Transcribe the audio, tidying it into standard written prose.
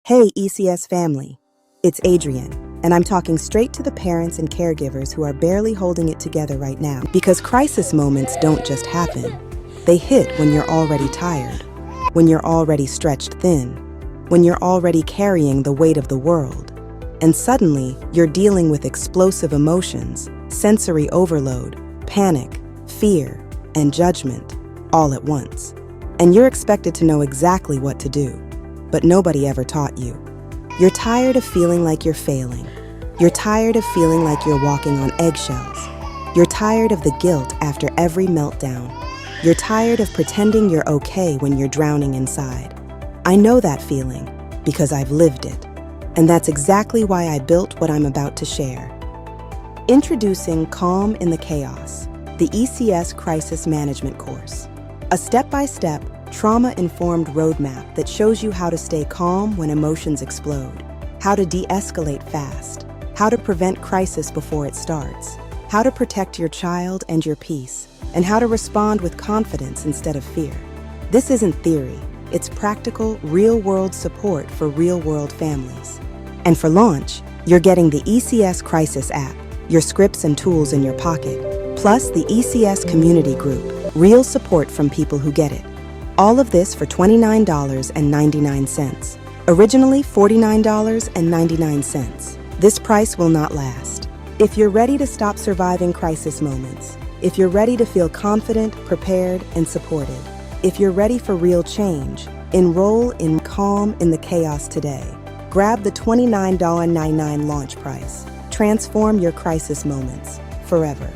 Hey, ECS family. It's Adrienne, and I'm talking straight to the parents and caregivers who are barely holding it together right now. Because crisis moments don't just happen. They hit when you're already tired, when you're already stretched thin, when you're already carrying the weight of the world. And suddenly, you're dealing with explosive emotions, sensory overload, panic, fear, and judgment, all at once. And you're expected to know exactly what to do. But nobody ever taught you. You're tired of feeling like you're failing. You're tired of feeling like you're walking on eggshells. You're tired of the guilt after every meltdown. You're tired of pretending you're okay when you're drowning inside. I know that feeling because I've lived it. And that's exactly why I built what I'm about to share. Introducing Calm in the Chaos, the ECS Crisis Management course. A step-by-step, trauma-informed roadmap that shows you how to stay calm when emotions explode, how to de-escalate fast, how to prevent crisis before it starts, how to protect your child and your peace, and how to respond with confidence instead of fear. This isn't theory, it's practical, real-world support for real-world families. And for launch, you're getting the ECS Crisis App, your scripts and tools in your pocket, plus the ECS Community Group, real support from people who get it. All of this for $29.99. Originally $49.99. This price will not last. If you're ready to stop surviving crisis moments, if you're ready to feel confident, prepared, and supported, if you're ready for real change, enroll in Calm in the Chaos today. Grab the $29.99 launch price. Transform your crisis moments forever.